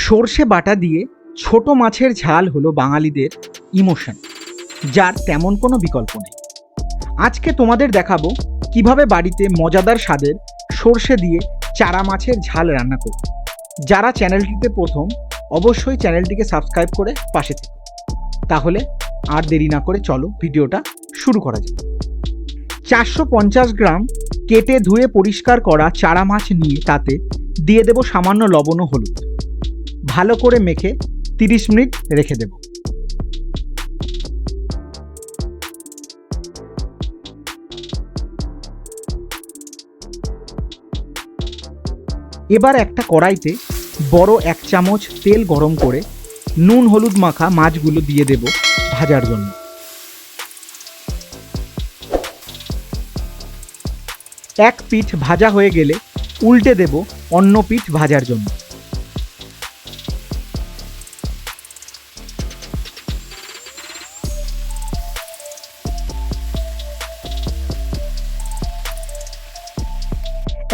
সর্ষে বাটা দিয়ে ছোট মাছের ঝাল হলো বাঙালিদের ইমোশন, যার তেমন কোনো বিকল্প নেই। আজকে তোমাদের দেখাবো কিভাবে বাড়িতে মজাদার স্বাদের সর্ষে দিয়ে চারা মাছের ঝাল রান্না করব। যারা চ্যানেলটিতে প্রথম, অবশ্যই চ্যানেলটিকে সাবস্ক্রাইব করে পাশে থেকো। তাহলে আর দেরি না করে চলো ভিডিওটা শুরু করা যাক। 450 গ্রাম কেটে ধুয়ে পরিষ্কার করা চারা মাছ নিয়ে তাতে দিয়ে দেব সামান্য লবণ ও হলুদ। ভালো করে মেখে 30 মিনিট রেখে দেব। এবার একটা কড়াইতে বড় 1 চামচ তেল গরম করে নুন হলুদ মাখা মাছগুলো দিয়ে দেব ভাজার জন্য। এক পিঠ ভাজা হয়ে গেলে উল্টে দেব অন্য পিঠ ভাজার জন্য।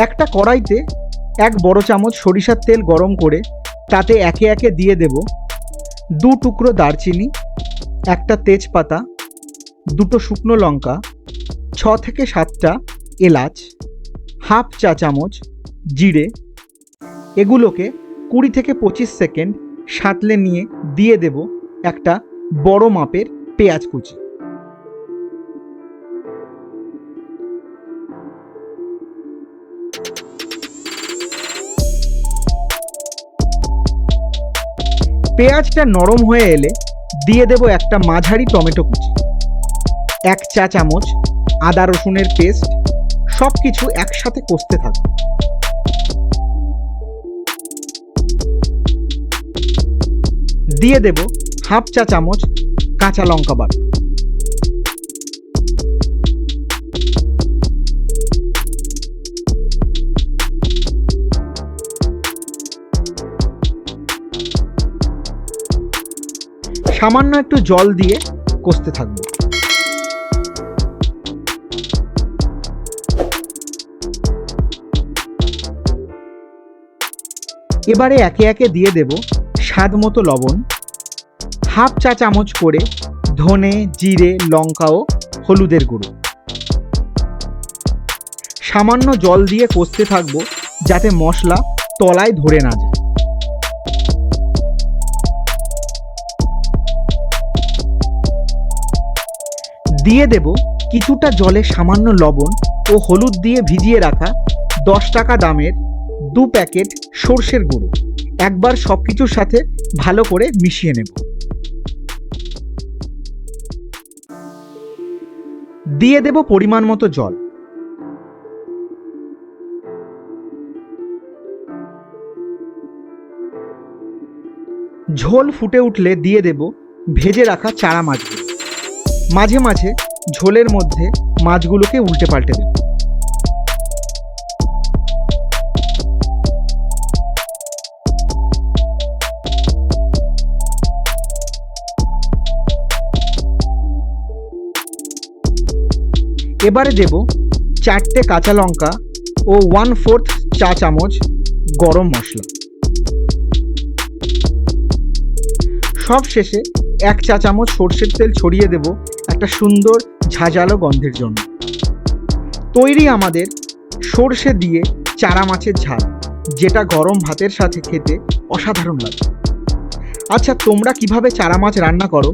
একটা কড়াইতে 1 বড় চামচ সরিষার তেল গরম করে তাতে একে একে দিয়ে দেব 2 টুকরো দারচিনি, 1টা তেজপাতা, 2টো শুকনো লঙ্কা, 6 থেকে 7টা এলাচ, হাফ চা চামচ জিরে। এগুলোকে 20 থেকে 25 সেকেন্ড সাঁতলে নিয়ে দিয়ে দেব একটা বড় মাপের পেঁয়াজ কুচি। পেঁয়াজটা নরম হয়ে এলে দিয়ে দেব একটা মাঝারি টমেটো কুচি, 1 চা চামচ আদা রসুনের পেস্ট। সব কিছু একসাথে কষতে থাকবে। দিয়ে দেব হাফ চা চামচ কাঁচা লঙ্কা বাটা। সামান্য একটু জল দিয়ে কষতে থাকবো। এবারে একে একে দিয়ে দেব স্বাদ মতো লবণ, হাফ চা চামচ করে ধনে, জিরে, লঙ্কা ও হলুদের গুঁড়ো। সামান্য জল দিয়ে কষতে থাকবো যাতে মশলা তলায় ধরে না যায়। দিয়ে দেব কিছুটা জলে সামান্য লবণ ও হলুদ দিয়ে ভিজিয়ে রাখা 10 টাকা দামের 2 প্যাকেট সর্ষের গুঁড়ো। একবার সব কিছুর সাথে ভালো করে মিশিয়ে নেব। দিয়ে দেব পরিমাণ মতো জল। ঝোল ফুটে উঠলে দিয়ে দেব ভেজে রাখা চারা মাছগুলো। মাঝে মাঝে ঝোলের মধ্যে মাছগুলোকে উল্টে পাল্টে দেব। এবারে দেব 4টে কাঁচা লঙ্কা ও 1/4 চা চামচ গরম মশলা। সব শেষে 1 চা চামচ সর্ষের তেল ছড়িয়ে দেব একটা সুন্দর ঝাঁঝালো গন্ধের জন্য। তৈরি আমাদের সর্ষে দিয়ে চারা মাছের ঝাল, যেটা গরম ভাতের সাথে খেতে অসাধারণ লাগে। আচ্ছা, তোমরা কিভাবে চারা মাছ রান্না করো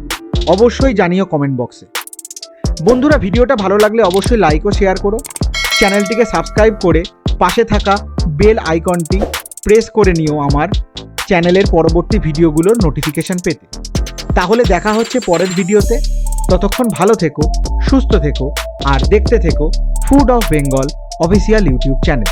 অবশ্যই জানিও কমেন্ট বক্সে। বন্ধুরা, ভিডিওটা ভালো লাগলে অবশ্যই লাইক ও শেয়ার করো। চ্যানেলটিকে সাবস্ক্রাইব করে পাশে থাকা বেল আইকনটি প্রেস করে নিও আমার চ্যানেলের পরবর্তী ভিডিওগুলোর নোটিফিকেশন পেতে। তাহলে দেখা হচ্ছে পরের ভিডিওতে। ততক্ষণ ভালো থেকো, সুস্থ থেকো আর দেখতে থেকো food of Bengal official YouTube channel.